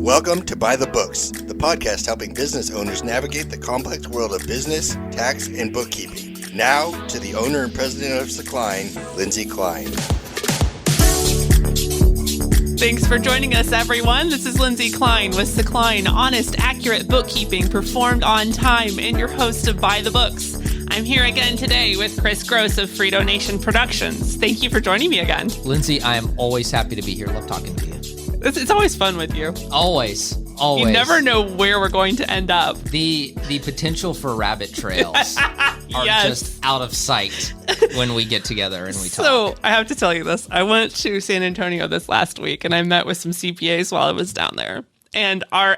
Welcome to By the Books, the podcast helping business owners navigate the complex world of business, tax, and bookkeeping. Now, to the owner and president of Secline, Lindsay Klein. Thanks for joining us, everyone. This is Lindsay Klein with Secline, honest, accurate bookkeeping performed on time, and your host of By the Books. I'm here again today with Chris Gross of Frito Nation Productions. Thank you for joining me again. Lindsay, I am always happy to be here. Love talking to you. It's always fun with you. Always. You never know where we're going to end up. The potential for rabbit trails are just out of sight when we get together and we talk. So I have to tell you this. I went to San Antonio this last week and I met with some CPAs while I was down there. And our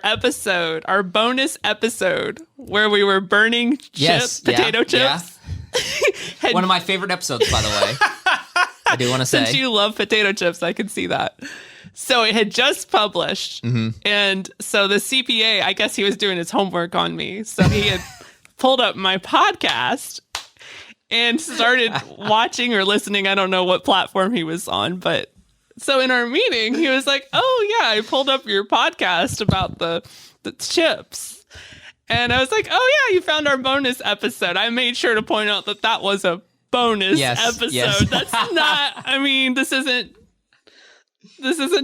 bonus episode where we were burning potato chips. Yeah. One of my favorite episodes, by the way. I do want to say. Since you love potato chips, I can see that. So it had just published. Mm-hmm. And so the CPA, I guess he was doing his homework on me. So he had pulled up my podcast and started watching or listening. I don't know what platform he was on, but so in our meeting, he was like, "Oh yeah, I pulled up your podcast about the chips." And I was like, "Oh yeah, you found our bonus episode." I made sure to point out that was a bonus episode. Yes. That's not, I mean, this isn't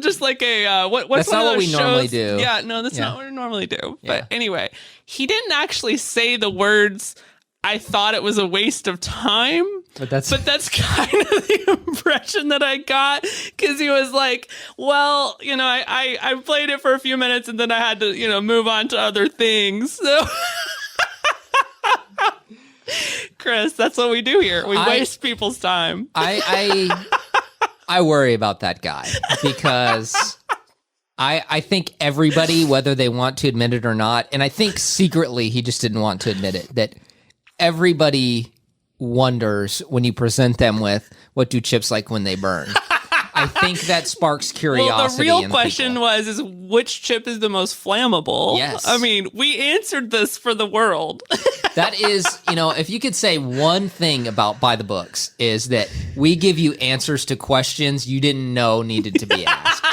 just like a, what's that's one not of what we shows? Normally do. Yeah, no, that's not what we normally do. But anyway, he didn't actually say the words, "I thought it was a waste of time." But that's kind of the impression that I got, because he was like, "Well, I played it for a few minutes and then I had to, move on to other things." So, Chris, that's what we do here. We waste people's time. I worry about that guy because I think everybody, whether they want to admit it or not, and I think secretly he just didn't want to admit it, that everybody wonders when you present them with, what do chips like when they burn? I think that sparks curiosity. Well, the real question is which chip is the most flammable? Yes. I mean, we answered this for the world. That is, if you could say one thing about By the Books, is that we give you answers to questions you didn't know needed to be asked.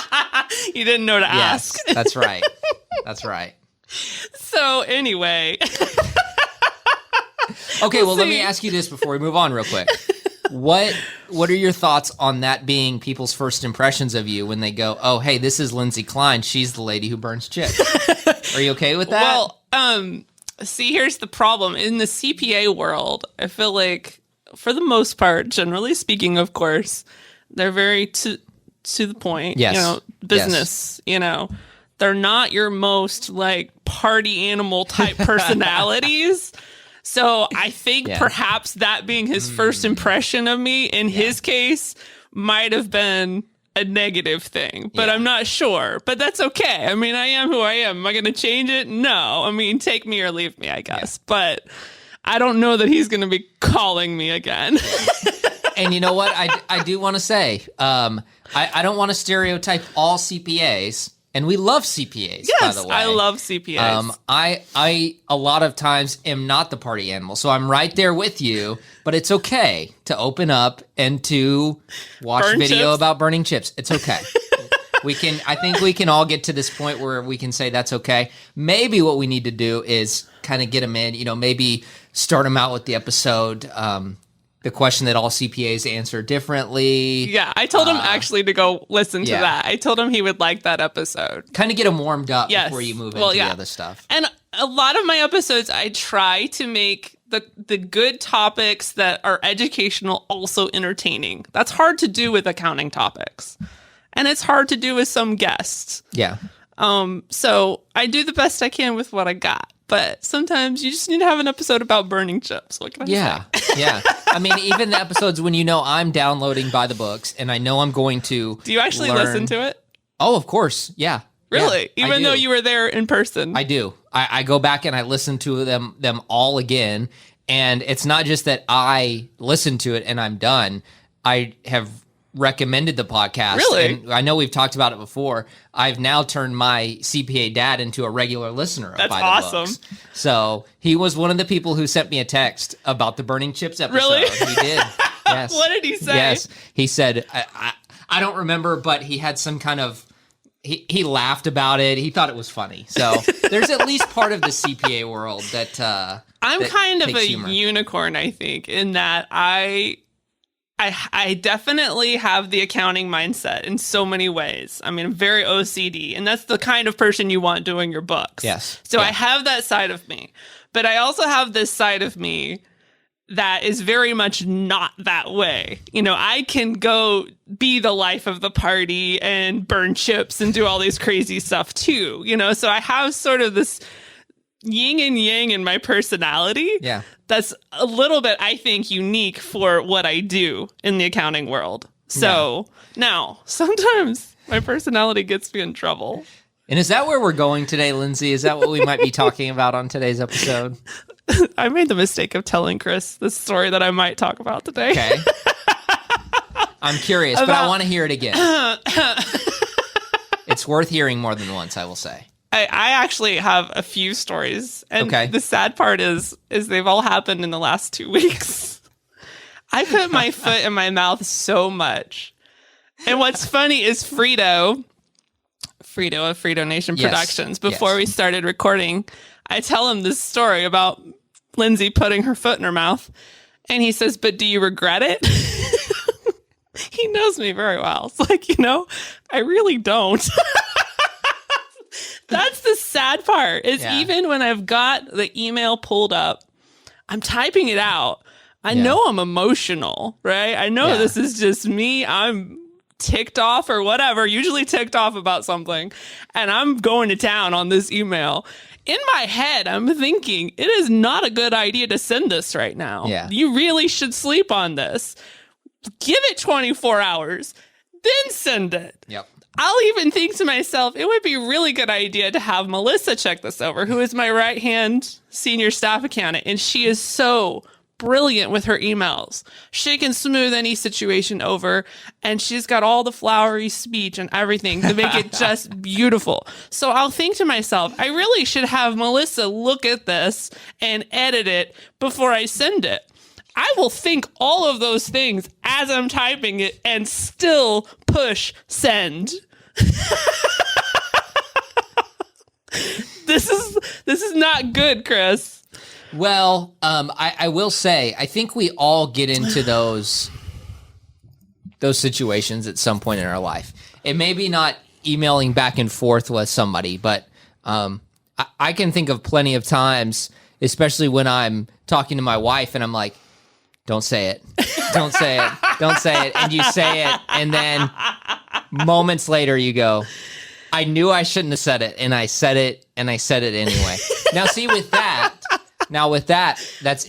You didn't know to ask. Yes, that's right. That's right. So anyway. Okay, well, let me ask you this before we move on real quick. What are your thoughts on that being people's first impressions of you when they go, "Oh, hey, this is Lindsay Klein. She's the lady who burns chips." Are you okay with that? Well, see, here's the problem. In the CPA world, I feel like, for the most part, generally speaking, of course, they're very to the point. Yes. Business, They're not your most, party animal type personalities. So I think perhaps that being his first impression of me, in his case, might have been a negative thing, but I'm not sure. But that's okay. I mean, I am who I am. Am I going to change it? No. I mean, take me or leave me, I guess. Yeah. But I don't know that he's going to be calling me again. And you know what? I do want to say, I don't want to stereotype all CPAs. And we love CPAs, by the way. I love CPAs. I a lot of times am not the party animal, so I'm right there with you. But it's okay to open up and to watch video about burning chips. It's okay. I think we can all get to this point where we can say that's okay. Maybe what we need to do is kind of get them in. Maybe start them out with the episode. The question that all CPAs answer differently. Yeah, I told him actually to go listen to that. I told him he would like that episode. Kind of get him warmed up before you move into the other stuff. And a lot of my episodes, I try to make the good topics that are educational also entertaining. That's hard to do with accounting topics. And it's hard to do with some guests. Yeah. So I do the best I can with what I got. But sometimes you just need to have an episode about burning chips. What can I say? Yeah. I mean, even the episodes when I'm downloading By the Books and I know I'm going to Do you actually listen to it? Oh, of course. Yeah. Really? Yeah, even though you were there in person? I do. I go back and I listen to them all again. And it's not just that I listen to it and I'm done. I have recommended the podcast. Really? And I know we've talked about it before. I've now turned my CPA dad into a regular listener of That's By the awesome. Books. So he was one of the people who sent me a text about the burning chips episode. Really? He did. Yes. What did he say? Yes. He said, I don't remember, but he had some kind of he laughed about it. He thought it was funny. So there's at least part of the CPA world that I'm that kind of takes a humor. unicorn, I think, in that I definitely have the accounting mindset in so many ways. I mean, I'm very OCD, and that's the kind of person you want doing your books. Yes. So Yeah. I have that side of me, but I also have this side of me that is very much not that way. You know, I can go be the life of the party and burn chips and do all these crazy stuff too, you know? So I have sort of this yin and yang in my personality. Yeah. That's a little bit, I think, unique for what I do in the accounting world. So now, sometimes my personality gets me in trouble. And is that where we're going today, Lindsay? Is that what we might be talking about on today's episode? I made the mistake of telling Chris the story that I might talk about today. Okay. I'm curious, but I want to hear it again. It's worth hearing more than once, I will say. I actually have a few stories. And Okay. the sad part is they've all happened in the last 2 weeks. I put my foot in my mouth so much. And what's funny is Frito of Frito Nation Yes. Productions, before Yes. we started recording, I tell him this story about Lindsay putting her foot in her mouth. And he says, "But do you regret it?" He knows me very well. It's like, I really don't. That's the sad part is Yeah. even when I've got the email pulled up, I'm typing it out. I know I'm emotional, right? I know this is just me. I'm ticked off or whatever, usually ticked off about something. And I'm going to town on this email. In my head, I'm thinking it is not a good idea to send this right now. Yeah. You really should sleep on this. Give it 24 hours, then send it. Yep. I'll even think to myself, it would be a really good idea to have Melissa check this over, who is my right-hand senior staff accountant. And she is so brilliant with her emails. She can smooth any situation over, and she's got all the flowery speech and everything to make it just beautiful. So I'll think to myself, I really should have Melissa look at this and edit it before I send it. I will think all of those things as I'm typing it and still push send. This is not good, Chris. Well, I will say, I think we all get into those situations at some point in our life. It may be not emailing back and forth with somebody, but I can think of plenty of times, especially when I'm talking to my wife and I'm like, don't say it. Don't say it. Don't say it. And you say it. And then moments later you go, I knew I shouldn't have said it. And I said it. And I said it anyway. Now, see, with that, that's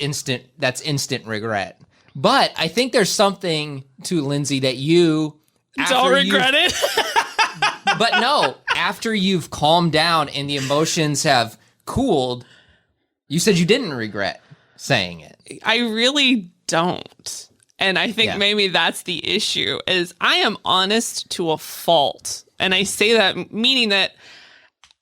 instant regret. But I think there's something to Lindsay that you don't regret it. But no, after you've calmed down and the emotions have cooled, you said you didn't regret saying it. I really don't. And I think maybe that's the issue is I am honest to a fault. And I say that meaning that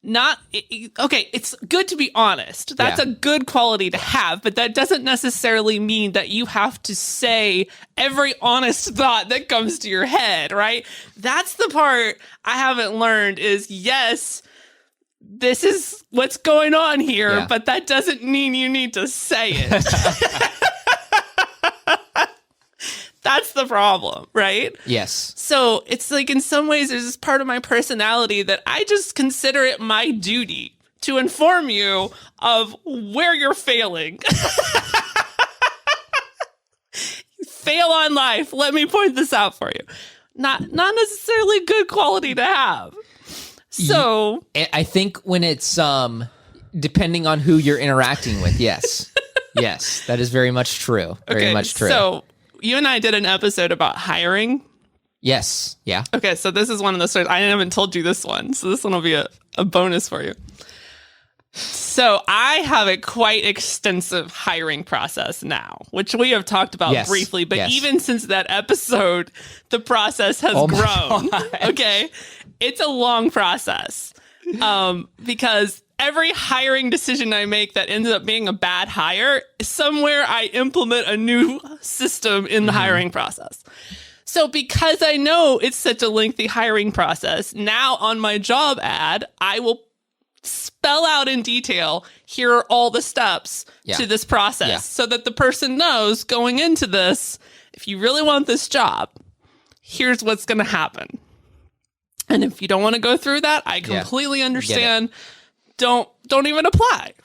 it's good to be honest. That's a good quality to have, but that doesn't necessarily mean that you have to say every honest thought that comes to your head, right? That's the part I haven't learned is yes, this is what's going on here, but that doesn't mean you need to say it. That's the problem, right? Yes. So it's like in some ways there's this part of my personality that I just consider it my duty to inform you of where you're failing. Fail on life. Let me point this out for you. Not necessarily good quality to have. So I think when it's depending on who you're interacting with, yes. Yes, that is very much true. Very much true. So you and I did an episode about hiring. Yes. Yeah. Okay, so this is one of the stories. I haven't told you this one, so this one will be a bonus for you. So I have a quite extensive hiring process now, which we have talked about briefly, but even since that episode, the process has grown. Okay, it's a long process because every hiring decision I make that ends up being a bad hire, somewhere I implement a new system in the hiring process. So because I know it's such a lengthy hiring process, now on my job ad, I will spell out in detail, here are all the steps to this process so that the person knows going into this, if you really want this job, here's what's going to happen. And if you don't want to go through that, I completely understand. Don't even apply.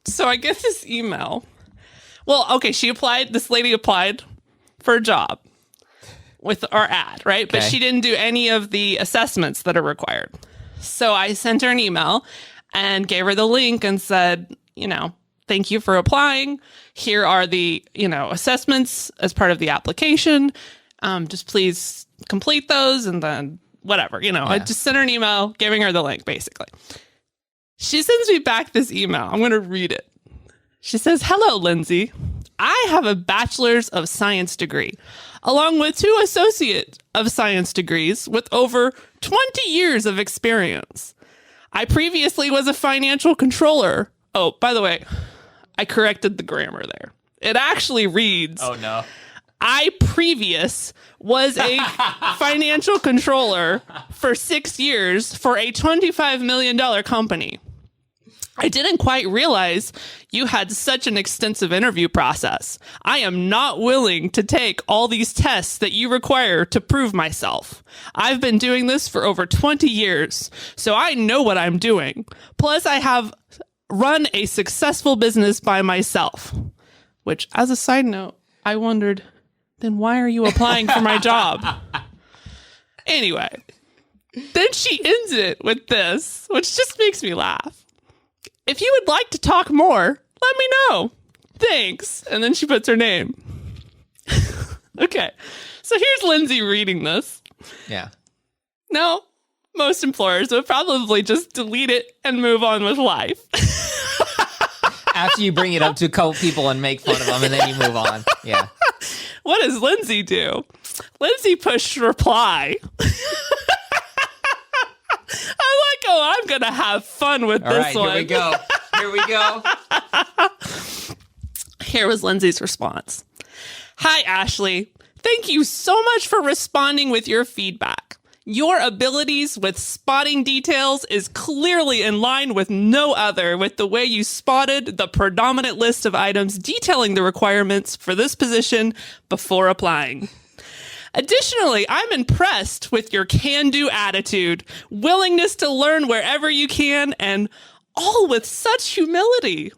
So I get this email. Well, okay, this lady applied for a job with our ad, right? Okay. But she didn't do any of the assessments that are required. So I sent her an email and gave her the link and said, thank you for applying. Here are the, assessments as part of the application. Just please complete those and then whatever, I just sent her an email giving her the link, basically. She sends me back this email. I'm going to read it. She says, "Hello, Lindsay. I have a bachelor's of science degree, along with 2 associate of science degrees with over 20 years of experience. I previously was a financial controller." Oh, by the way, I corrected the grammar there. It actually reads, "Oh, no. I previous was a financial controller for 6 years for a $25 million company. I didn't quite realize you had such an extensive interview process. I am not willing to take all these tests that you require to prove myself. I've been doing this for over 20 years, so I know what I'm doing. Plus, I have run a successful business by myself." Which, as a side note, I wondered, then why are you applying for my job? Anyway, then she ends it with this, which just makes me laugh. "If you would like to talk more, let me know. Thanks." And then she puts her name. Okay. So here's Lindsay reading this. Yeah. Now, most employers would probably just delete it and move on with life. After you bring it up to a couple people and make fun of them, and then you move on. Yeah. What does Lindsay do? Lindsay pushed reply. I'm going to have fun with this one. Here we go. Here we go. Here was Lindsay's response. "Hi, Ashley. Thank you so much for responding with your feedback. Your abilities with spotting details is clearly in line with no other with the way you spotted the predominant list of items detailing the requirements for this position before applying. Additionally, I'm impressed with your can-do attitude, willingness to learn wherever you can, and all with such humility.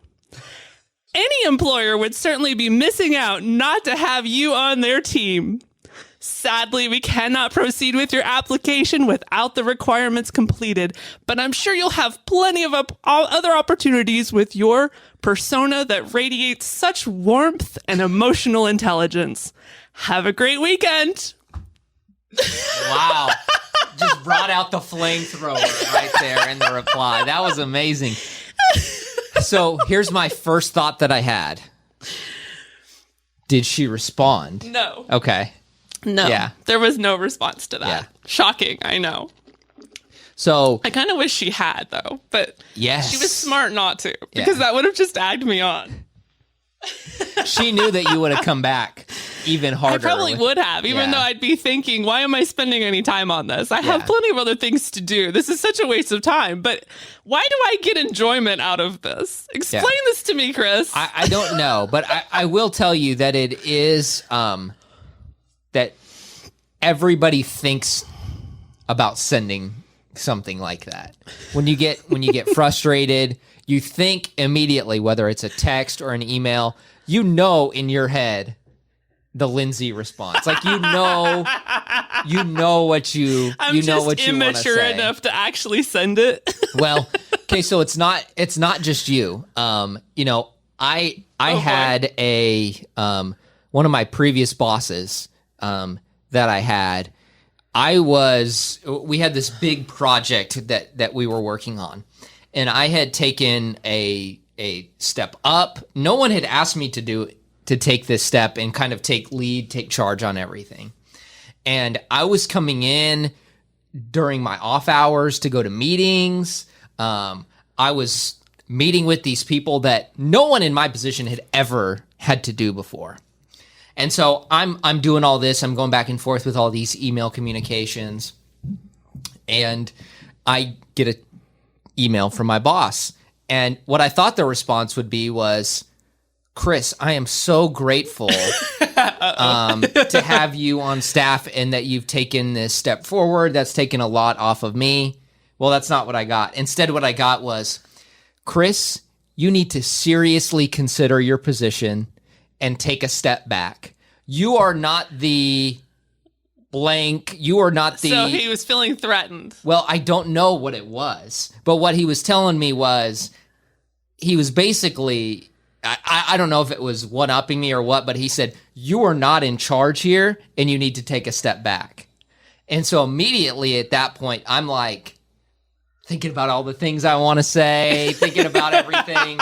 Any employer would certainly be missing out not to have you on their team. Sadly, we cannot proceed with your application without the requirements completed, but I'm sure you'll have plenty of other opportunities with your persona that radiates such warmth and emotional intelligence. Have a great weekend." Wow. Just brought out the flamethrower right there in the reply. That was amazing. So here's my first thought that I had. Did she respond? No. Okay. No. Yeah. There was no response to that. Yeah. Shocking, I know. So I kind of wish she had, though, but yes, she was smart not to, because that would have just egged me on. She knew that you would have come back even harder. I probably would have, even though I'd be thinking, why am I spending any time on this? I have plenty of other things to do. This is such a waste of time. But why do I get enjoyment out of this? Explain this to me, Chris. I don't know, but I will tell you that it is that everybody thinks about sending something like that. When you get frustrated, you think immediately, whether it's a text or an email, in your head the Lindsay response. Like you know what you I'm you know what you want to say. immature enough to actually send it. Well, okay, so it's not just you. I had a one of my previous bosses that I had. We had this big project that we were working on, and I had taken a step up. No one had asked me to take this step and kind of take charge on everything. And I was coming in during my off hours to go to meetings. I was meeting with these people that no one in my position had ever had to do before. And so I'm doing all this. I'm going back and forth with all these email communications. And I get an email from my boss. And what I thought the response would be was, Chris, I am so grateful to have you on staff and that you've taken this step forward. That's taken a lot off of me. Well, that's not what I got. Instead, what I got was, Chris, you need to seriously consider your position and take a step back. You are not the blank. You are not the... So he was feeling threatened. Well, I don't know what it was. But what he was telling me was, he was basically... I don't know if it was one-upping me or what, but he said, you are not in charge here, and you need to take a step back. And so immediately at that point, I'm like, thinking about all the things I want to say, thinking about everything.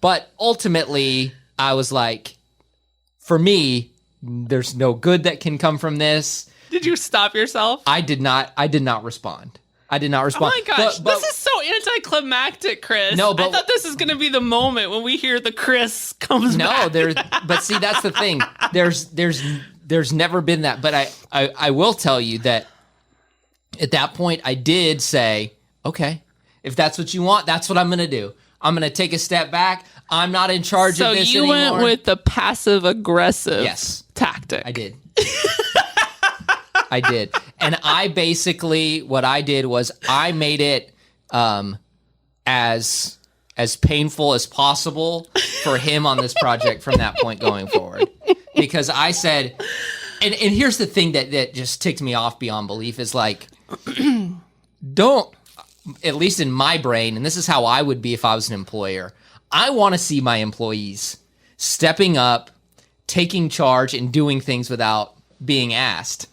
But ultimately, I was like, for me, there's no good that can come from this. Did you stop yourself? I did not respond. Oh my gosh, this is so anticlimactic, Chris. No, but I thought this is going to be the moment when we hear the Chris comes back. But see, that's the thing. There's never been that. But I will tell you that at that point, I did say, okay, if that's what you want, that's what I'm going to do. I'm going to take a step back. I'm not in charge of this anymore. So you went with the passive-aggressive tactic. I did. I did. And I basically, what I did was I made it as painful as possible for him on this project from that point going forward. Because I said, and here's the thing that just ticked me off beyond belief is like, don't, at least in my brain, and this is how I would be if I was an employer, I want to see my employees stepping up, taking charge, and doing things without being asked.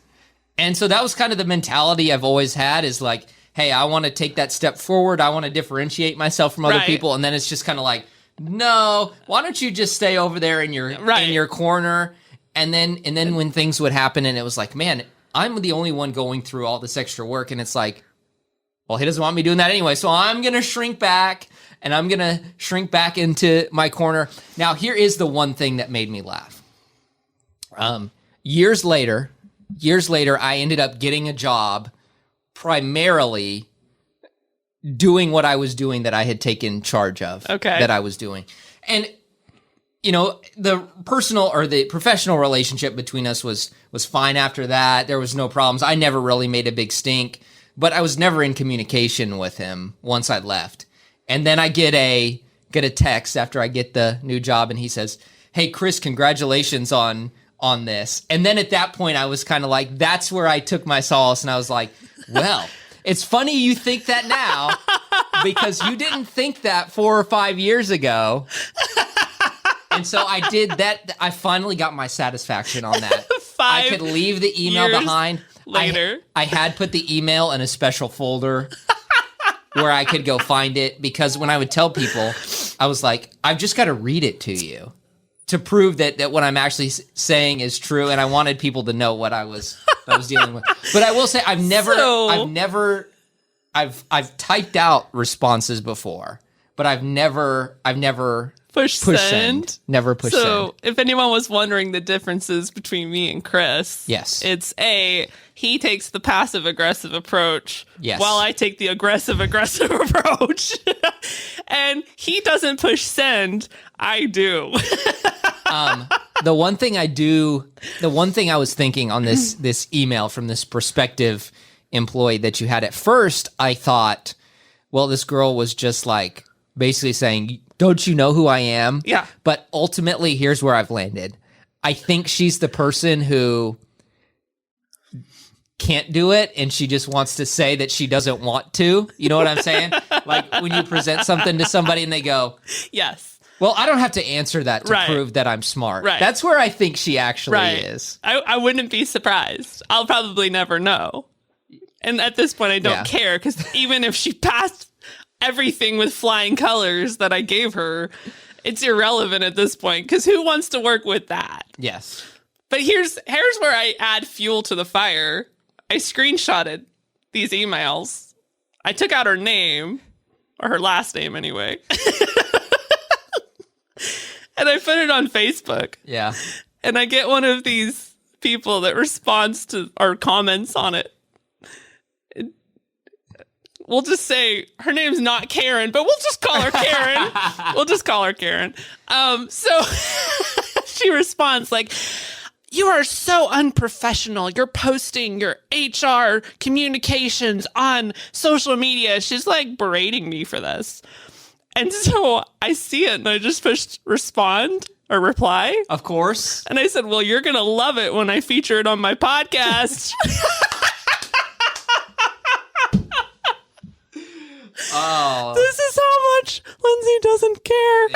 And so that was kind of the mentality I've always had is like, hey, I want to take that step forward. I want to differentiate myself from other people. And then it's just kind of like, no, why don't you just stay over there in your corner? And then when things would happen and it was like, man, I'm the only one going through all this extra work. And it's like, well, he doesn't want me doing that anyway. So I'm going to shrink back and I'm going to shrink back into my corner. Now, here is the one thing that made me laugh. Years later, I ended up getting a job primarily doing what I was doing that I had taken charge of. Okay. That I was doing. And, you know, the personal or the professional relationship between us was fine after that. There was no problems. I never really made a big stink, but I was never in communication with him once I left. And then I get a text after I get the new job and he says, hey, Chris, congratulations on this. And then at that point, I was kind of like, that's where I took my solace. And I was like, well, it's funny you think that now because you didn't think that 4 or 5 years ago. And so I did that. I finally got my satisfaction on that. I could leave the email behind. Later. I had put the email in a special folder where I could go find it because when I would tell people, I was like, I've just got to read it to you to prove that what I'm actually saying is true, and I wanted people to know what I was dealing with. But I will say, I've typed out responses before, but I've never pushed send. Never pushed send. So if anyone was wondering the differences between me and Chris, yes, it's he takes the passive aggressive approach, yes, while I take the aggressive approach, and he doesn't push send. I do. The one thing I was thinking on this email from this prospective employee that you had at first, I thought, well, this girl was just like basically saying, don't you know who I am? Yeah. But ultimately, here's where I've landed. I think she's the person who can't do it and she just wants to say that she doesn't want to. You know what I'm saying? Like when you present something to somebody and they go, yes. Well, I don't have to answer that to prove that I'm smart. Right. That's where I think she actually is. I wouldn't be surprised. I'll probably never know. And at this point, I don't care because even if she passed everything with flying colors that I gave her, it's irrelevant at this point because who wants to work with that? Yes. But here's where I add fuel to the fire. I screenshotted these emails. I took out her name, or her last name anyway. And I put it on Facebook. Yeah. And I get one of these people that responds to our comments on it. We'll just say her name's not Karen, but we'll just call her Karen. So she responds like, "You are so unprofessional. You're posting your HR communications on social media." She's like berating me for this. And so I see it and I just pushed respond or reply. Of course. And I said, "Well, you're going to love it when I feature it on my podcast." Oh. This is how much Lindsay doesn't care.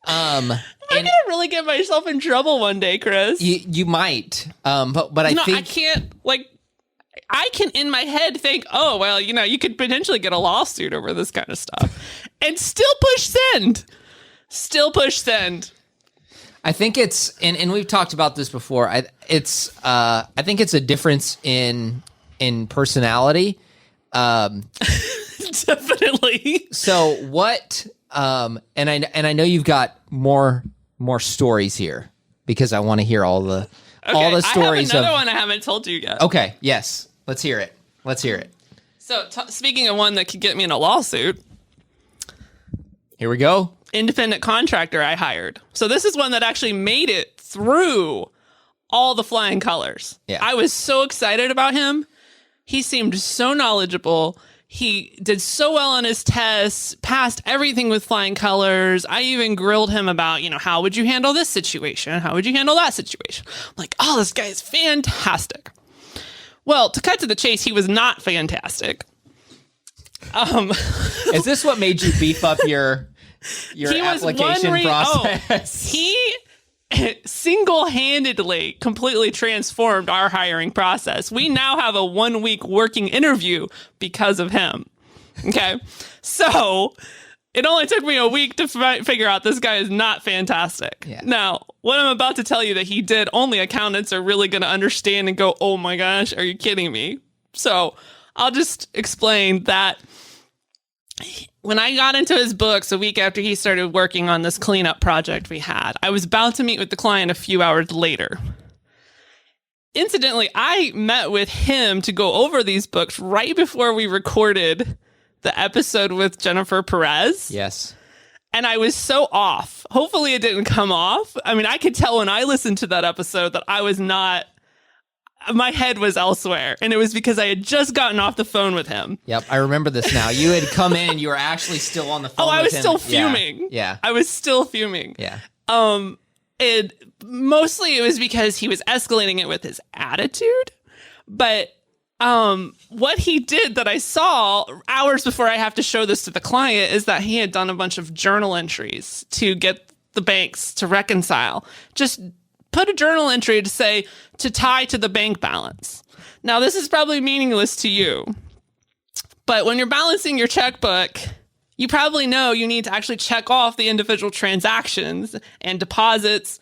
I'm gonna really get myself in trouble one day, Chris. You might, but I think I can't. I can in my head think, oh well, you could potentially get a lawsuit over this kind of stuff, and still push send. I think it's, and we've talked about this before. I think it's a difference in personality. Definitely. So what? And I know you've got more stories here because I want to hear all the stories. I have another one I haven't told you yet. Okay. Yes. Let's hear it. So speaking of one that could get me in a lawsuit, here we go. Independent contractor I hired. So this is one that actually made it through all the flying colors. Yeah. I was so excited about him. He seemed so knowledgeable. He did so well on his tests, passed everything with flying colors. I even grilled him about, how would you handle this situation? How would you handle that situation? I'm like, oh, this guy is fantastic. Well, to cut to the chase, he was not fantastic. Is this what made you beef up your application process? He single-handedly completely transformed our hiring process. We now have a 1-week working interview because of him. Okay. So it only took me a week to figure out this guy is not fantastic. Yeah. Now, what I'm about to tell you that he did, only accountants are really going to understand and go, oh my gosh, are you kidding me? So I'll just explain that when I got into his books a week after he started working on this cleanup project we had, I was about to meet with the client a few hours later. Incidentally, I met with him to go over these books right before we recorded the episode with Jennifer Perez. Yes. And I was so off. Hopefully it didn't come off. I mean, I could tell when I listened to that episode that I was not... My head was elsewhere, and it was because I had just gotten off the phone with him. Yep, I remember this now. You had come in, you were actually still on the phone with him. I was still fuming. Yeah. I was still fuming. Yeah. Mostly it was because he was escalating it with his attitude. But what he did that I saw hours before I have to show this to the client is that he had done a bunch of journal entries to get the banks to reconcile. Just put a journal entry to say to tie to the bank balance. Now, this is probably meaningless to you, but when you're balancing your checkbook, you probably know you need to actually check off the individual transactions and deposits,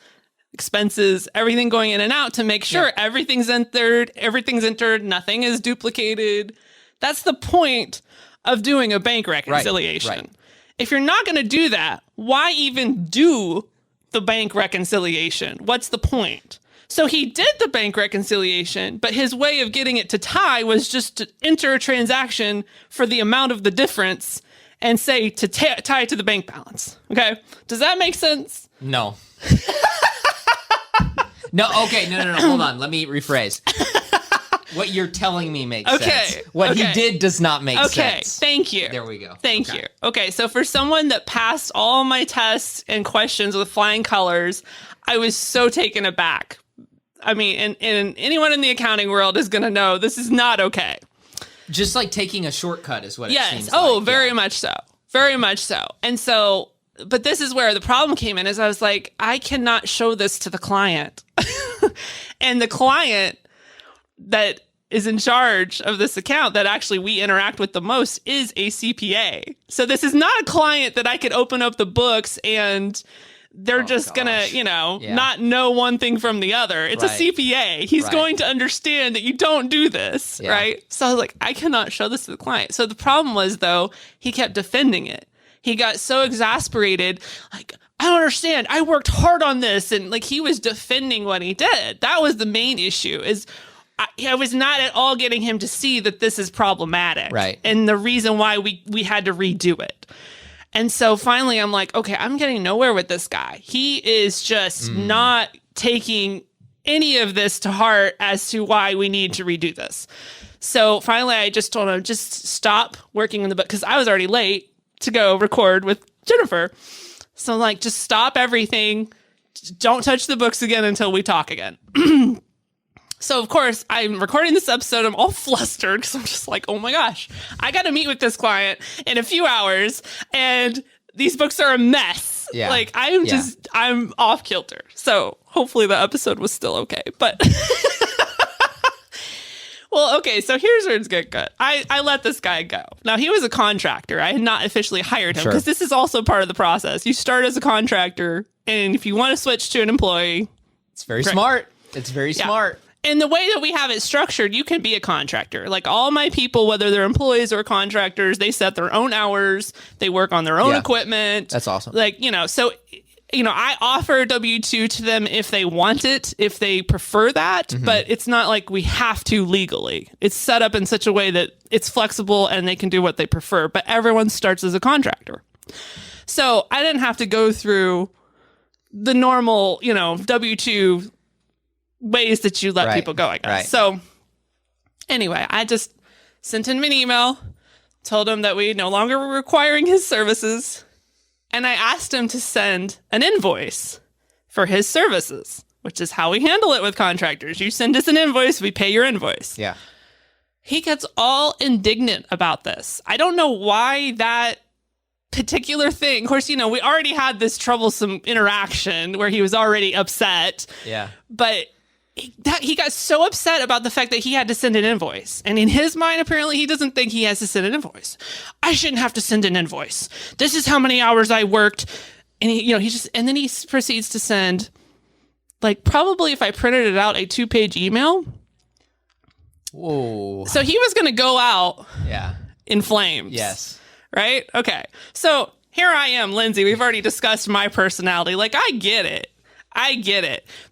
expenses, everything going in and out to make sure everything's entered, nothing is duplicated. That's the point of doing a bank reconciliation. Right. If you're not going to do that, why even do the bank reconciliation? What's the point? So he did the bank reconciliation, but his way of getting it to tie was just to enter a transaction for the amount of the difference and say to tie it to the bank balance. Okay? Does that make sense? No. No, okay, no. Hold on. Let me rephrase. What you're telling me makes sense. What he did does not make sense. Okay, thank you. There we go. Thank you. Okay, so for someone that passed all my tests and questions with flying colors, I was so taken aback. I mean, and anyone in the accounting world is going to know this is not okay. Just like taking a shortcut is what it seems like. Oh, like. very much so. Very much so. And so, but this is where the problem came in, is I was like, I cannot show this to the client. And the client that is in charge of this account that actually we interact with the most is a CPA. So this is not a client that I could open up the books and they're gonna, not know one thing from the other. It's a CPA. He's going to understand that you don't do this, right? So I was like, I cannot show this to the client. So the problem was, though, he kept defending it. he got so exasperated, like, I don't understand. I worked hard on this. And like, he was defending what he did. That was the main issue, is I was not at all getting him to see that this is problematic. Right. And the reason why we had to redo it. And so finally I'm like, okay, I'm getting nowhere with this guy. He is just not taking any of this to heart as to why we need to redo this. So finally I just told him, just stop working on the book, because I was already late to go record with Jennifer. So I'm like, just stop everything. Don't touch the books again until we talk again. So, of course, I'm recording this episode. I'm all flustered because I'm just like, oh my gosh, I got to meet with this client in a few hours and these books are a mess. Yeah. Like, I'm off kilter. So hopefully the episode was still okay. But well, okay, so here's where it's good. I let this guy go. Now, he was a contractor. I had not officially hired him, because this is also part of the process. You start as a contractor, and if you want to switch to an employee, it's very smart. It's very smart. And the way that we have it structured, you can be a contractor. Like, all my people, whether they're employees or contractors, they set their own hours. They work on their own equipment. That's awesome. Like, so, I offer W-2 to them if they want it, if they prefer that, but it's not like we have to legally. It's set up in such a way that it's flexible and they can do what they prefer, but everyone starts as a contractor. So I didn't have to go through the normal, W-2 ways that you let people go, I guess. Right. So anyway, I just sent him an email, told him that we no longer were requiring his services, and I asked him to send an invoice for his services, which is how we handle it with contractors. You send us an invoice, we pay your invoice. Yeah. He gets all indignant about this. I don't know why that particular thing. Of course, we already had this troublesome interaction where he was already upset. Yeah. But he got so upset about the fact that he had to send an invoice. And in his mind, apparently, he doesn't think he has to send an invoice. I shouldn't have to send an invoice. This is how many hours I worked. And and then he proceeds to send, like, probably if I printed it out, a 2-page email. Whoa. So he was going to go out in flames. Yes. Right? Okay. So here I am, Lindsay. We've already discussed my personality. Like, I get it.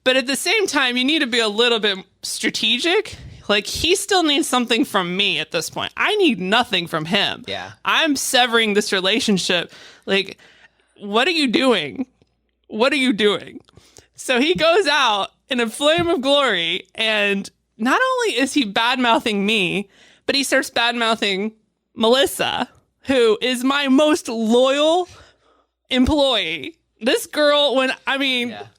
But at the same time, you need to be a little bit strategic. Like, he still needs something from me at this point. I need nothing from him. Yeah. I'm severing this relationship. Like, what are you doing? So he goes out in a flame of glory, and not only is he bad-mouthing me, but he starts bad-mouthing Melissa, who is my most loyal employee. This girl,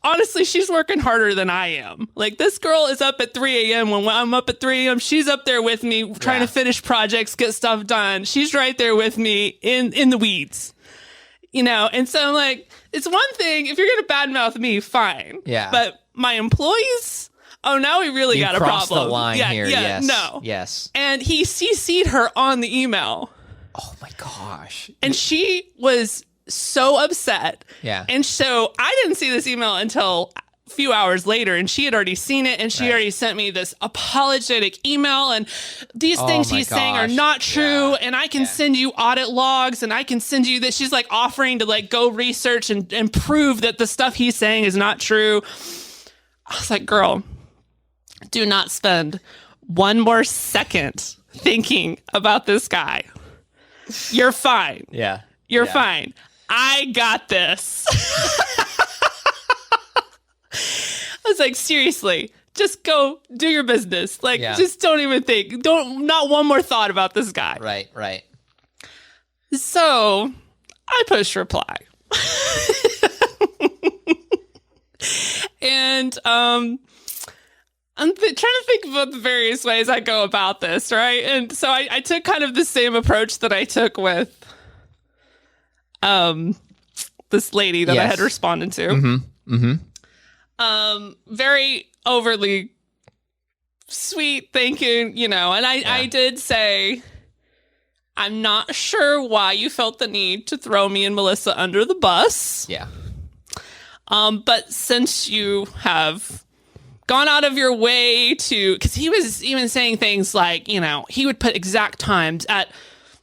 honestly, she's working harder than I am. Like, this girl is up at 3 a.m. When I'm up at 3 a.m., she's up there with me trying to finish projects, get stuff done. She's right there with me in the weeds, And so I'm like, it's one thing, if you're going to badmouth me, fine. Yeah. But my employees, now we really got a problem. Crossed the line here. Yes. No. Yes. And he CC'd her on the email. Oh my gosh. And she was so upset. Yeah. And so I didn't see this email until a few hours later, and she had already seen it, and she already sent me this apologetic email, and these things he's saying are not true, and I can send you audit logs, and I can send you this. She's like offering to like go research and prove that the stuff he's saying is not true. I was like, girl, do not spend one more second thinking about this guy. You're fine. Yeah. You're fine. I got this. I was like, seriously, just go do your business. Like, just don't even think. Not one more thought about this guy. Right. So I push reply. And I'm trying to think about the various ways I go about this, right? And so I took kind of the same approach that I took with this lady that I had responded to. Very overly sweet thinking, and I did say, I'm not sure why you felt the need to throw me and Melissa under the bus. Yeah. But since you have gone out of your way to, because he was even saying things like, he would put exact times at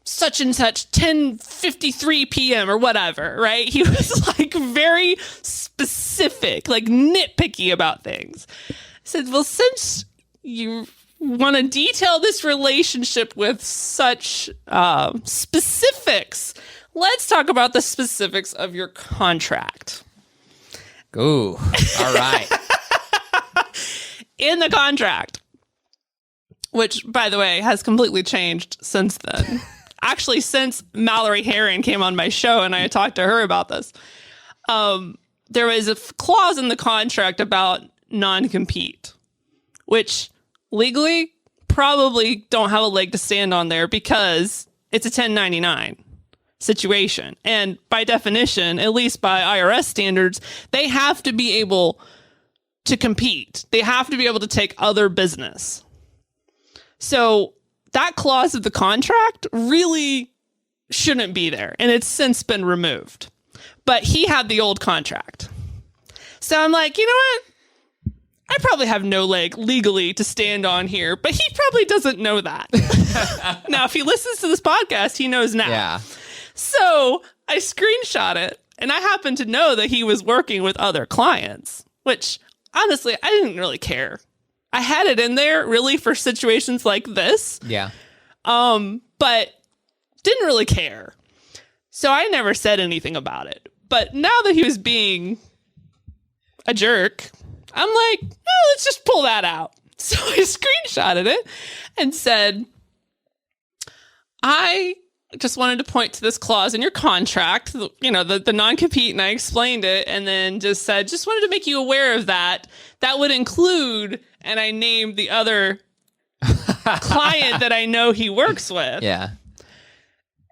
such and such 10:53 p.m. or whatever, right? He was like very specific, like nitpicky about things. I said, well, since you want to detail this relationship with such specifics, let's talk about the specifics of your contract. Ooh, all right. In the contract, which, by the way, has completely changed since then. Actually, since Mallory Herring came on my show and I talked to her about this, there was a clause in the contract about non-compete, which legally probably don't have a leg to stand on there because it's a 1099 situation. And by definition, at least by IRS standards, they have to be able to compete. They have to be able to take other business. So that clause of the contract really shouldn't be there. And it's since been removed. But he had the old contract. So I'm like, you know what? I probably have no leg legally to stand on here, but he probably doesn't know that. Now, if he listens to this podcast, he knows now. Yeah. So I screenshot it, and I happen to know that he was working with other clients, which honestly, I didn't really care. I had it in there really for situations like this. Yeah. But didn't really care. So I never said anything about it. But now that he was being a jerk, I'm like, oh, let's just pull that out. So I screenshotted it and said, I just wanted to point to this clause in your contract, you know, the non-compete, and I explained it and then just said, just wanted to make you aware of that. That would include, and I named the other client that I know he works with. Yeah.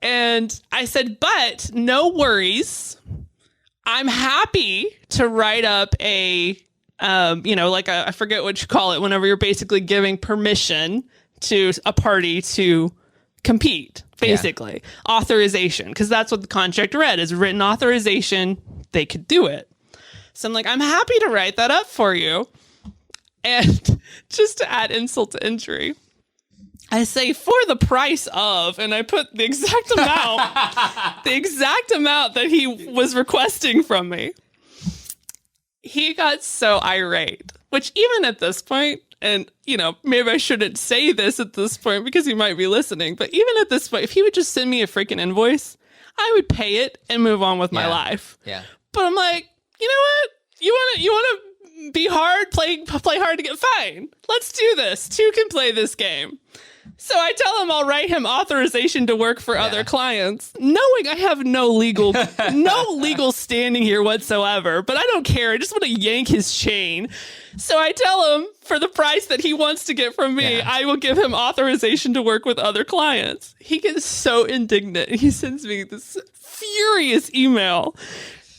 And I said, but no worries. I'm happy to write up a, like I forget what you call it, whenever you're basically giving permission to a party to compete, basically. Yeah. Authorization, because that's what the contract read, is written authorization. They could do it. So I'm like, I'm happy to write that up for you. And just to add insult to injury, I say for the price of, and I put the exact amount that he was requesting from me. He got so irate, which even at this point, and maybe I shouldn't say this at this point because he might be listening, but even at this point, if he would just send me a freaking invoice, I would pay it and move on with my life. Yeah. But I'm like, you know what? You want to be hard, play hard to get fine. Let's do this. Two can play this game. So I tell him I'll write him authorization to work for other clients, knowing I have no legal standing here whatsoever, but I don't care. I just want to yank his chain. So I tell him for the price that he wants to get from me, I will give him authorization to work with other clients. He gets so indignant. He sends me this furious email.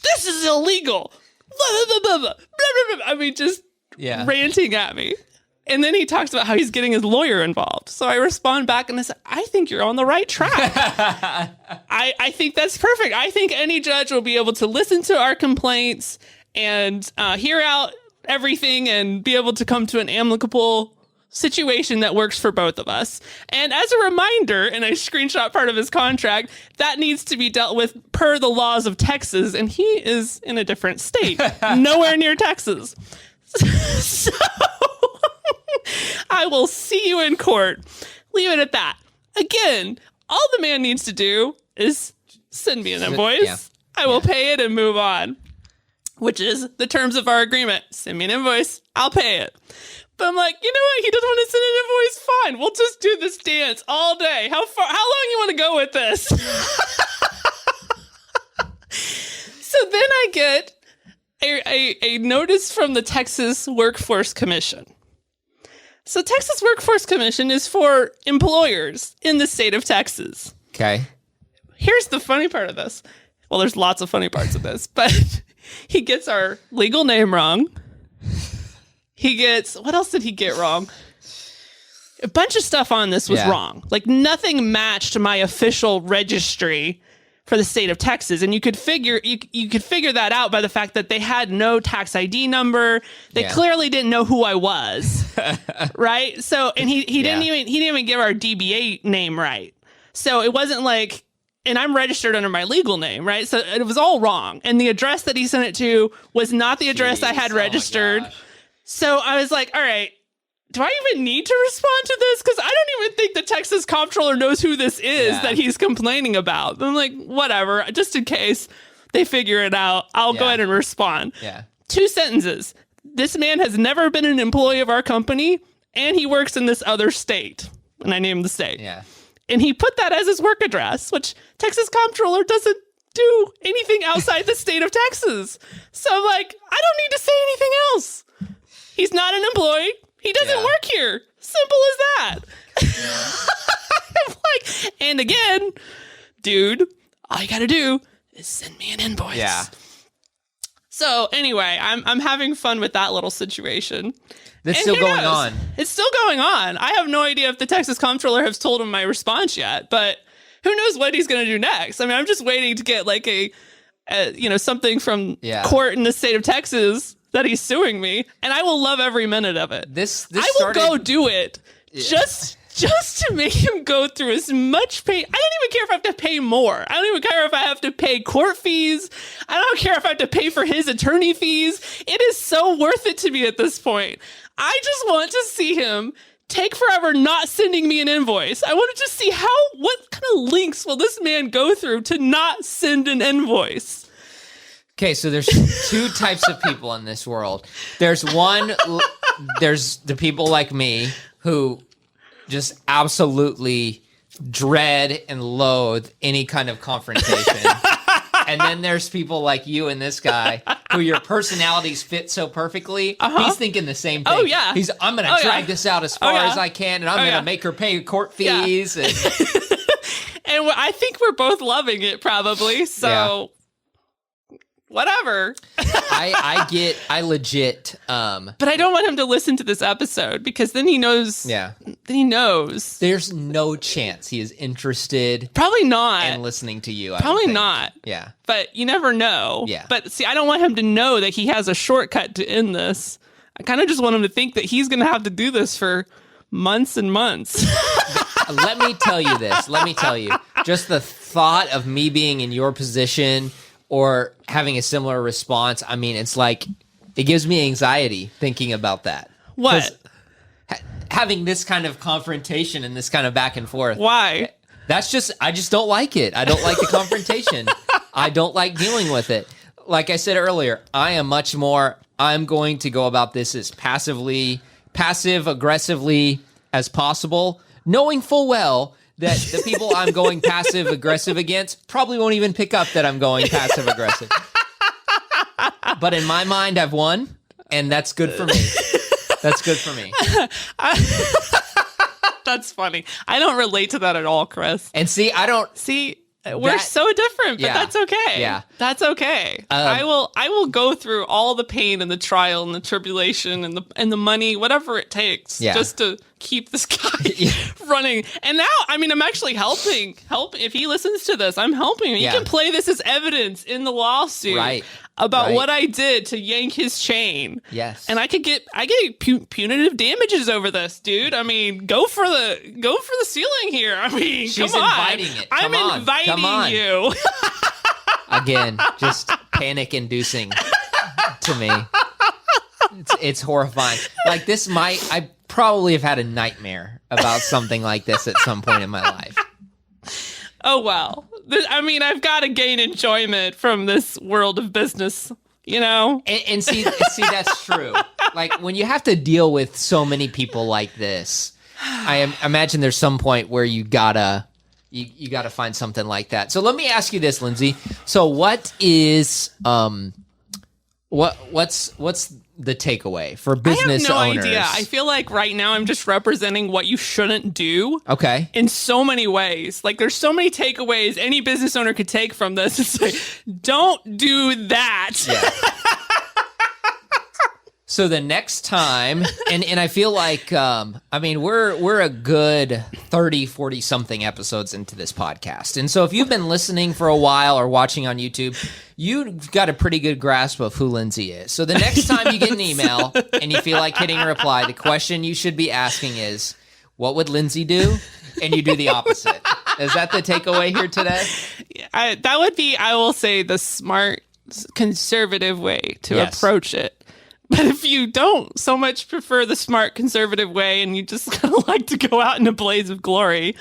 This is illegal. I mean, just ranting at me. And then he talks about how he's getting his lawyer involved. So I respond back and I say, I think you're on the right track. I think that's perfect. I think any judge will be able to listen to our complaints and hear out everything and be able to come to an amicable situation that works for both of us. And as a reminder, and I screenshot part of his contract, that needs to be dealt with per the laws of Texas. And he is in a different state, nowhere near Texas. So I will see you in court. Leave it at that. Again, all the man needs to do is send me an invoice. Yeah. I will pay it and move on, which is the terms of our agreement. Send me an invoice. I'll pay it. But I'm like, you know what? He doesn't want to send an invoice. Fine. We'll just do this dance all day. How long you want to go with this? So then I get a notice from the Texas Workforce Commission. So Texas Workforce Commission is for employers in the state of Texas. Okay. Here's the funny part of this. Well, there's lots of funny parts of this, but he gets our legal name wrong. What else did he get wrong? A bunch of stuff on this was wrong. Like nothing matched my official registry for the state of Texas. And you could figure that out by the fact that they had no tax ID number. They clearly didn't know who I was. Right? So, and he didn't even give our DBA name right. So it wasn't like, and I'm registered under my legal name, right? So it was all wrong. And the address that he sent it to was not the address I had registered. So I was like, all right, do I even need to respond to this? Because I don't even think the Texas comptroller knows who this is that he's complaining about. I'm like, whatever, just in case they figure it out, I'll go ahead and respond. Yeah. 2 sentences. This man has never been an employee of our company, and he works in this other state. And I named the state. Yeah. And he put that as his work address, which Texas comptroller doesn't do anything outside the state of Texas. So I'm like, I don't need to say anything else. He's not an employee. He doesn't work here. Simple as that. I'm like, and again, dude, all you got to do is send me an invoice. Yeah. So anyway, I'm having fun with that little situation. That's still going on. It's still going on. I have no idea if the Texas comptroller has told him my response yet, but who knows what he's going to do next? I mean, I'm just waiting to get like a something from court in the state of Texas that he's suing me, and I will love every minute of it. I will go do it just to make him go through as much pain. I don't even care if I have to pay more. I don't even care if I have to pay court fees. I don't care if I have to pay for his attorney fees. It is so worth it to me at this point. I just want to see him take forever not sending me an invoice. I want to just see what kind of links will this man go through to not send an invoice. Okay, so there's 2 types of people in this world. There's the people like me who just absolutely dread and loathe any kind of confrontation. And then there's people like you and this guy who your personalities fit so perfectly. He's thinking the same thing. Oh, yeah. I'm going to drag this out as far as I can, and I'm going to make her pay court fees. Yeah. And I think we're both loving it, probably. So, whatever. I legit. But I don't want him to listen to this episode because then he knows. Yeah. Then he knows. There's no chance he is interested. Probably not. In listening to you. Probably not. Yeah. But you never know. Yeah. But see, I don't want him to know that he has a shortcut to end this. I kind of just want him to think that he's going to have to do this for months and months. Let me tell you this. Just the thought of me being in your position or having a similar response, I mean, it's like, it gives me anxiety thinking about that. What? Having this kind of confrontation and this kind of back and forth. Why? I just don't like it. I don't like the confrontation. I don't like dealing with it. Like I said earlier, I'm going to go about this as passive aggressively as possible, knowing full well that the people I'm going passive aggressive against probably won't even pick up that I'm going passive aggressive. But in my mind, I've won, and that's good for me. That's good for me. That's funny. I don't relate to that at all, Chris. And we're so different, but that's okay. Yeah. That's okay. I will go through all the pain and the trial and the tribulation and the money, whatever it takes, just to keep this guy running. And now, I mean, I'm actually helping. If he listens to this, I'm helping him. You can play this as evidence in the lawsuit about what I did to yank his chain. Yes. And I get punitive damages over this, dude. I mean, go for the ceiling here. I mean, she's come on. inviting it. I'm inviting you. Again, just panic inducing to me. It's horrifying. Like I probably have had a nightmare about something like this at some point in my life. Oh, well. I mean, I've got to gain enjoyment from this world of business, you know? And see, that's true. Like, when you have to deal with so many people like this, I imagine there's some point where you gotta find something like that. So let me ask you this, Lindsay. So what is what's the takeaway for business owners? I have no idea. I feel like right now I'm just representing what you shouldn't do. Okay. In so many ways. Like, there's so many takeaways any business owner could take from this. It's like, don't do that. Yeah. So the next time, and I feel like, I mean, we're a good 30, 40 something episodes into this podcast. And so if you've been listening for a while or watching on YouTube, you've got a pretty good grasp of who Lindsay is. So the next time you get an email and you feel like hitting reply, the question you should be asking is, what would Lindsay do? And you do the opposite. Is that the takeaway here today? That would be, I will say, the smart, conservative way to approach it. But if you don't so much prefer the smart, conservative way and you just kind of like to go out in a blaze of glory,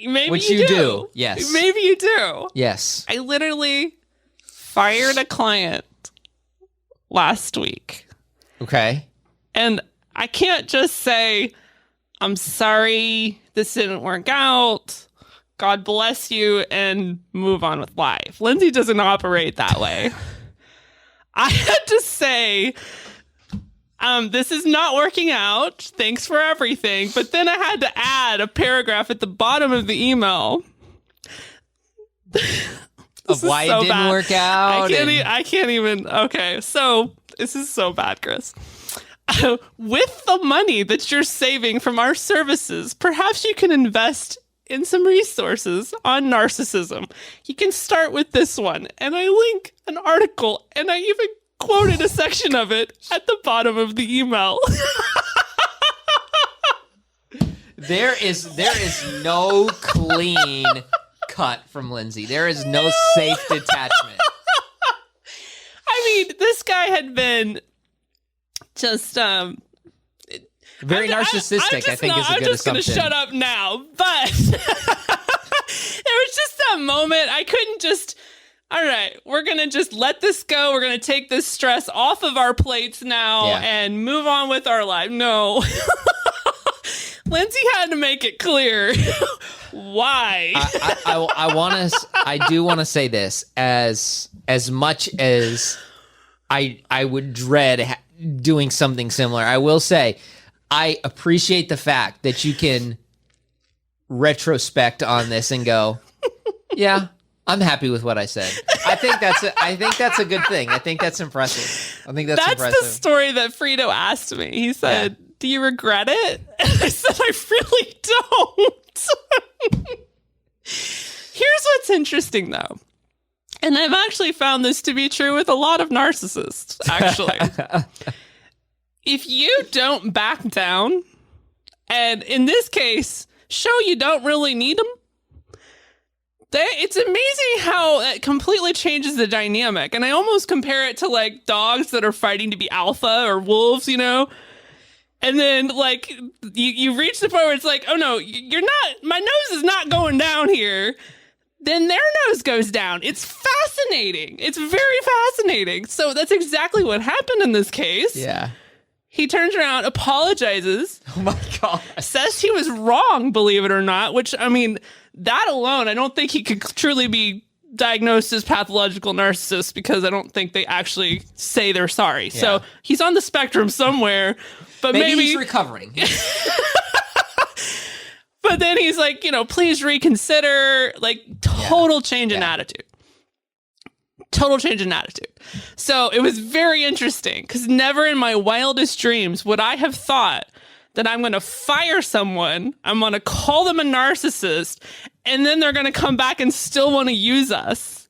maybe Which you do. Yes. Maybe you do. Yes. I literally fired a client last week. Okay. And I can't just say, I'm sorry, this didn't work out. God bless you, and move on with life. Lindsay doesn't operate that way. I had to say, this is not working out. Thanks for everything. But then I had to add a paragraph at the bottom of the email. Of why it didn't work out. I can't even. Okay, so this is so bad, Chris. With the money that you're saving from our services, perhaps you can invest in some resources on narcissism. You can start with this one. And I link an article, and I even quoted a section of it at the bottom of the email. There is no clean cut from Lindsay. There is no safe detachment. I mean, this guy had been just very narcissistic. I think is a good assumption. I'm just going to shut up now, but there was just that moment. I couldn't just. All right, we're going to just let this go. We're going to take this stress off of our plates now and move on with our life. No. Lindsay had to make it clear why. I do want to say this as much as I would dread doing something similar. I will say I appreciate the fact that you can retrospect on this and go, yeah, I'm happy with what I said. I think that's a good thing. I think that's impressive. I think that's impressive. The story that Frito asked me. He said, do you regret it? And I said, I really don't. Here's what's interesting, though. And I've actually found this to be true with a lot of narcissists, actually. If you don't back down, and in this case, show you don't really need them, it's amazing how it completely changes the dynamic. And I almost compare it to like dogs that are fighting to be alpha or wolves, you know? And then like you reach the point where it's like, oh no, you're not, my nose is not going down here. Then their nose goes down. It's fascinating. It's very fascinating. So that's exactly what happened in this case. Yeah. He turns around, apologizes. Oh my God. Says he was wrong, believe it or not, which, I mean, that alone, I don't think he could truly be diagnosed as pathological narcissist because I don't think they actually say they're sorry. Yeah. So he's on the spectrum somewhere, but maybe he's recovering. But then he's like, you know, please reconsider, like total change in attitude. Total change in attitude. So it was very interesting because never in my wildest dreams would I have thought that I'm going to fire someone, I'm going to call them a narcissist, and then they're going to come back and still want to use us.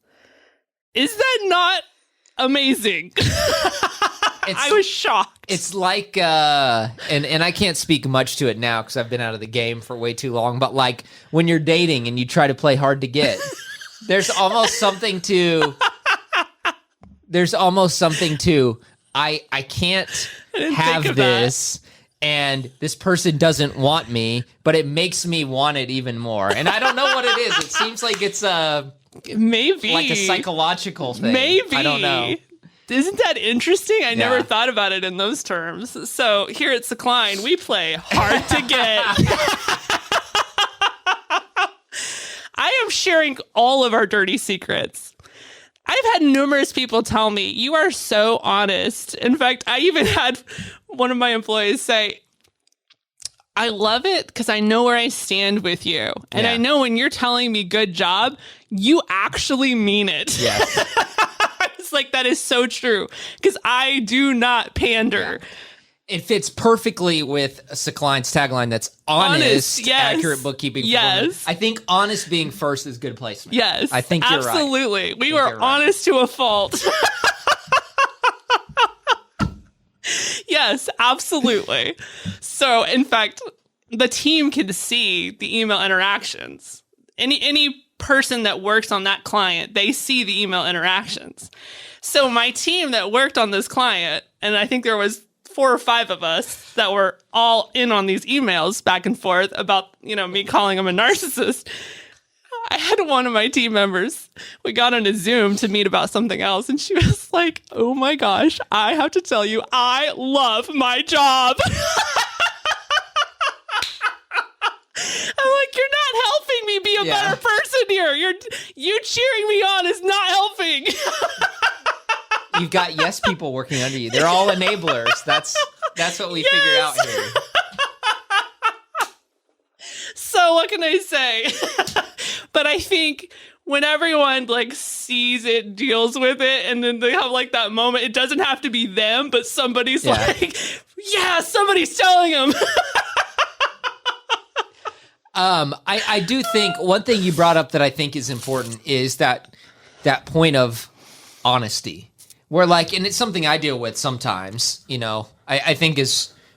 Is that not amazing? I was shocked. It's like, and I can't speak much to it now because I've been out of the game for way too long, but like when you're dating and you try to play hard to get, there's almost something to, I can't have this. And this person doesn't want me, but it makes me want it even more. And I don't know what it is. It seems like it's maybe like a psychological thing. Maybe. I don't know. Isn't that interesting? I never thought about it in those terms. So here at Secline, we play hard to get. I am sharing all of our dirty secrets. I've had numerous people tell me, you are so honest. In fact, I even had one of my employees say, I love it because I know where I stand with you. And I know when you're telling me good job, you actually mean it. Yes. It's like, that is so true because I do not pander. Yeah. It fits perfectly with Secline's tagline that's honest, accurate bookkeeping. Yes. I think honest being first is good placement. Yes. I think you're right. Absolutely. We were honest to a fault. Yes, absolutely. So, in fact, the team can see the email interactions. Any person that works on that client, they see the email interactions. So my team that worked on this client, and I think there was 4 or 5 of us that were all in on these emails back and forth about, me calling him a narcissist. I had one of my team members, we got on a Zoom to meet about something else, and she was like, oh my gosh, I have to tell you, I love my job. I'm like, you're not helping me be a better person here. You cheering me on is not helping. You've got yes people working under you. They're all enablers. That's what we figured out here. So what can I say? But I think when everyone sees it, deals with it, and then they have that moment, it doesn't have to be them, but somebody's somebody's telling them. I do think one thing you brought up that I think is important is that point of honesty. Where and it's something I deal with sometimes, I think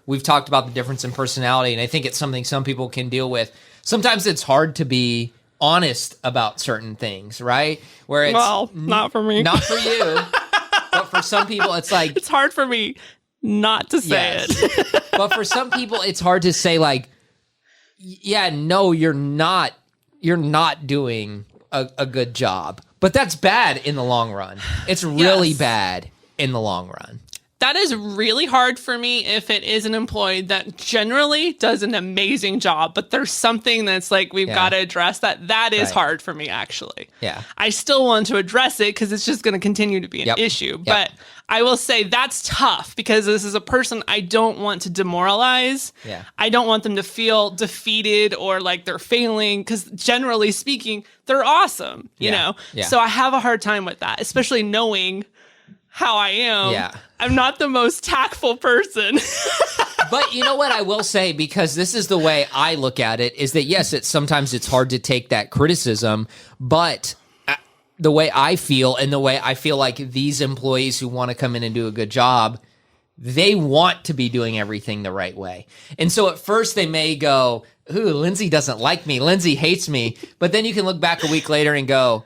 we've talked about the difference in personality, and I think it's something some people can deal with. Sometimes it's hard to be honest about certain things, right? Where it's not for me. Not for you. But for some people, it's it's hard for me not to say it. But for some people, it's hard to say no, you're not doing a good job. But that's bad in the long run. It's really bad in the long run. That is really hard for me if it is an employee that generally does an amazing job, but there's something that's we've got to address that is hard for me, actually. Yeah. I still want to address it because it's just going to continue to be an issue. Yep. But I will say that's tough because this is a person I don't want to demoralize. Yeah. I don't want them to feel defeated or they're failing because generally speaking, they're awesome, you know? Yeah. So I have a hard time with that, especially knowing how I am. Yeah. I'm not the most tactful person. But you know what I will say, because this is the way I look at it, is that yes, sometimes it's hard to take that criticism, but the way I feel and the way I feel like these employees who want to come in and do a good job, they want to be doing everything the right way. And so at first they may go, ooh, Lindsay doesn't like me. Lindsay hates me. But then you can look back a week later and go,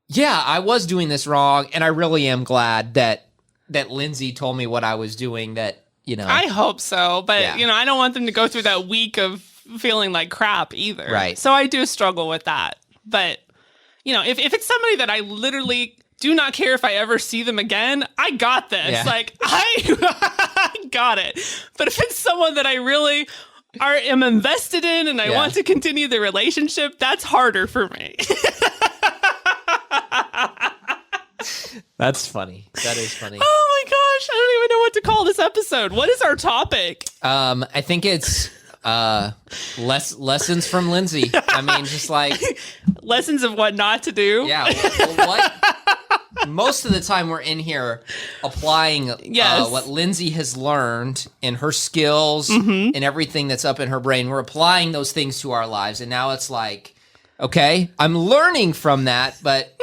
yeah, I was doing this wrong, and I really am glad that Lindsay told me what I was doing, I hope so, but, I don't want them to go through that week of feeling like crap either. Right. So I do struggle with that. But, if it's somebody that I literally do not care if I ever see them again, I got this. Yeah. I got it. But if it's someone that I really am invested in and I want to continue the relationship, that's harder for me. That's funny. That is funny. Oh my gosh, I don't even know what to call this episode. What is our topic? I think it's lessons from Lindsay. I mean, just lessons of what not to do. Yeah. What? Most of the time we're in here applying what Lindsay has learned in her skills and everything that's up in her brain. We're applying those things to our lives, and now it's okay, I'm learning from that, but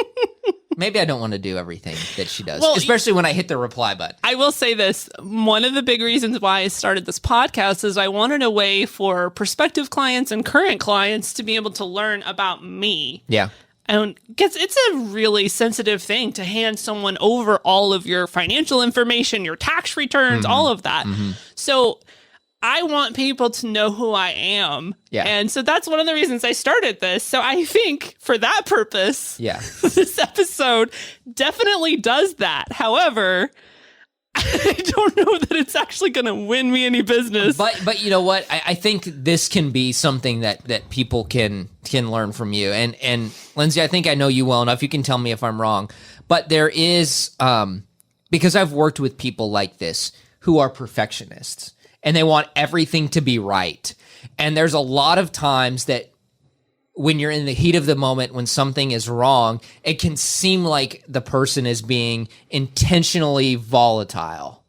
maybe I don't want to do everything that she does, especially when I hit the reply button. I will say this. One of the big reasons why I started this podcast is I wanted a way for prospective clients and current clients to be able to learn about me. Yeah. And because it's a really sensitive thing to hand someone over all of your financial information, your tax returns, all of that. So I want people to know who I am. Yeah. And so that's one of the reasons I started this. So I think for that purpose, this episode definitely does that. However, I don't know that it's actually going to win me any business. But you know what? I think this can be something that people can learn from you. And Lindsay, I think I know you well enough. You can tell me if I'm wrong. But there is, because I've worked with people like this who are perfectionists. And they want everything to be right. And there's a lot of times that when you're in the heat of the moment, when something is wrong, it can seem like the person is being intentionally volatile.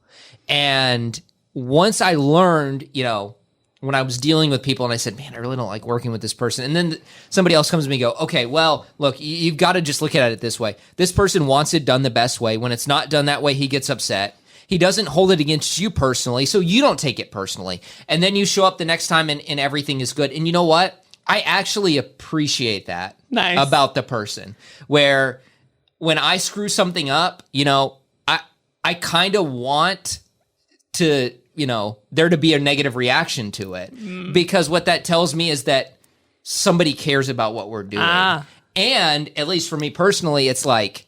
And once I learned, when I was dealing with people and I said, man, I really don't like working with this person. And then somebody else comes to me and go, okay, well, look, you've got to just look at it this way. This person wants it done the best way. When it's not done that way, he gets upset. He doesn't hold it against you personally, so you don't take it personally. And then you show up the next time and everything is good. And you know what? I actually appreciate that about the person, where when I screw something up, I kind of want to, there to be a negative reaction to it, because what that tells me is that somebody cares about what we're doing. And at least for me personally, it's like,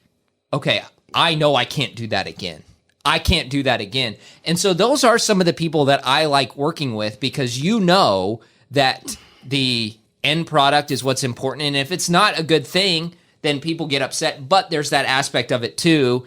okay, I know I can't do that again. I can't do that again. And so those are some of the people that I like working with, because that the end product is what's important. And if it's not a good thing, then people get upset. But there's that aspect of it too,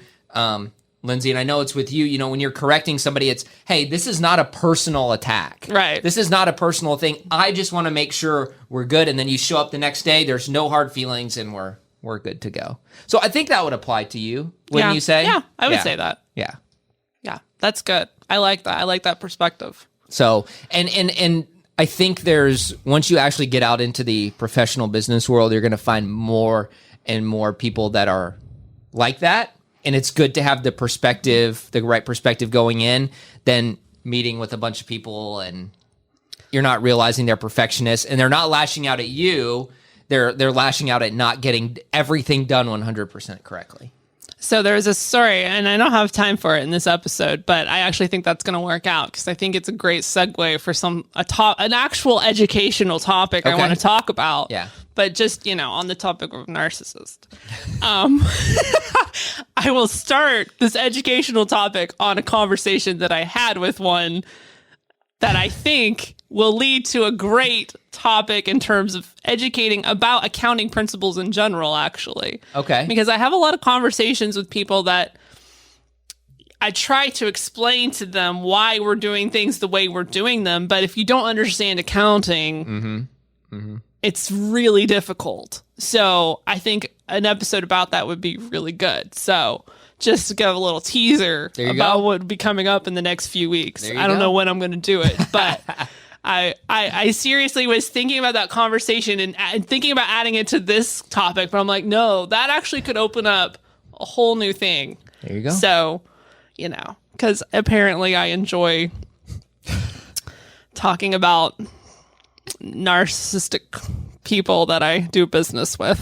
Lindsay, and I know it's with you, when you're correcting somebody, it's, hey, this is not a personal attack. Right. This is not a personal thing. I just want to make sure we're good. And then you show up the next day, there's no hard feelings, and we're good to go. So I think that would apply to you, wouldn't you say? Yeah, I would say that. Yeah. Yeah, that's good. I like that. I like that perspective. So, and I think once you actually get out into the professional business world, you're going to find more and more people that are like that. And it's good to have the right perspective going in, than meeting with a bunch of people and you're not realizing they're perfectionists and they're not lashing out at you. They're lashing out at not getting everything done 100% correctly. So there's a story, and I don't have time for it in this episode, but I actually think that's going to work out, because I think it's a great segue for an actual educational topic I want to talk about. Yeah. But just, on the topic of narcissist. I will start this educational topic on a conversation that I had with one that I think will lead to a great topic in terms of educating about accounting principles in general, actually. Okay. Because I have a lot of conversations with people that I try to explain to them why we're doing things the way we're doing them. But if you don't understand accounting, it's really difficult. So I think an episode about that would be really good. So just to give a little teaser about what would be coming up in the next few weeks. I don't know when I'm going to do it, but I seriously was thinking about that conversation and thinking about adding it to this topic, but I'm like, no, that actually could open up a whole new thing. There you go. So, because apparently I enjoy talking about narcissistic people that I do business with.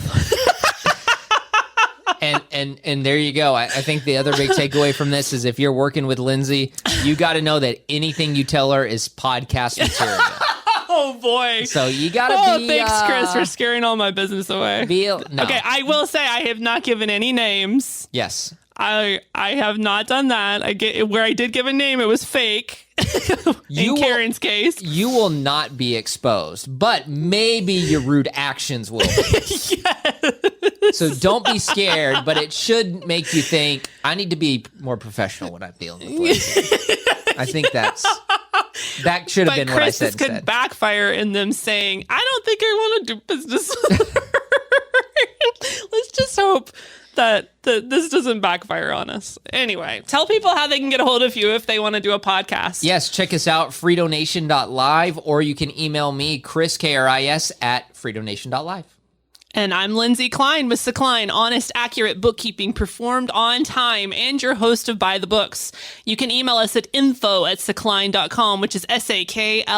And there you go. I think the other big takeaway from this is, if you're working with Lindsay, you got to know that anything you tell her is podcast material. Oh boy! So you got to be. Thanks, Chris, for scaring all my business away. No. Okay, I will say I have not given any names. Yes. I have not done that. Where I did give a name, it was fake. In Karen's case, you will not be exposed, but maybe your rude actions will be. Yes. So don't be scared, but it should make you think, I need to be more professional when I'm dealing with Lindsay. I think that should have been what I said instead. But Chris could backfire in them saying, I don't think I want to do business with her. Let's just hope that this doesn't backfire on us. Anyway, tell people how they can get a hold of you if they want to do a podcast. Yes, check us out, freedonation.live, or you can email me, Chris, K-R-I-S, at freedonation.live. And I'm Lindsay Klein with Klein, honest, accurate bookkeeping performed on time, and your host of By the Books. You can email us at info@sakline.com, which is SAKLINE.com.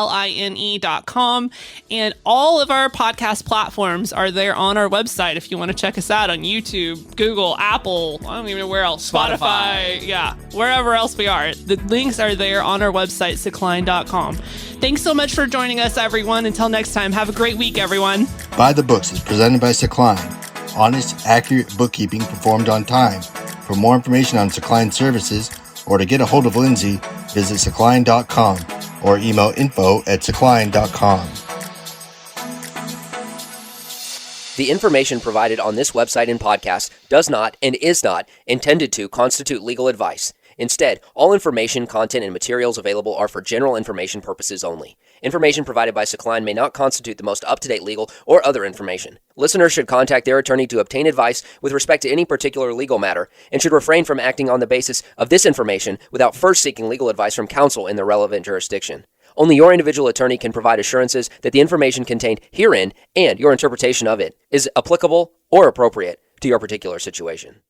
And all of our podcast platforms are there on our website if you want to check us out on YouTube, Google, Apple, I don't even know where else, Spotify. Yeah, wherever else we are. The links are there on our website, sakline.com. Thanks so much for joining us, everyone. Until next time, have a great week, everyone. By the Books is presented by Klein. Honest, accurate bookkeeping performed on time. For more information on Klein services or to get a hold of Lindsay, visit sakline.com or email info@sakline.com. The information provided on this website and podcast does not and is not intended to constitute legal advice. Instead, all information, content, and materials available are for general information purposes only. Information provided by Sakline may not constitute the most up-to-date legal or other information. Listeners should contact their attorney to obtain advice with respect to any particular legal matter and should refrain from acting on the basis of this information without first seeking legal advice from counsel in the relevant jurisdiction. Only your individual attorney can provide assurances that the information contained herein and your interpretation of it is applicable or appropriate to your particular situation.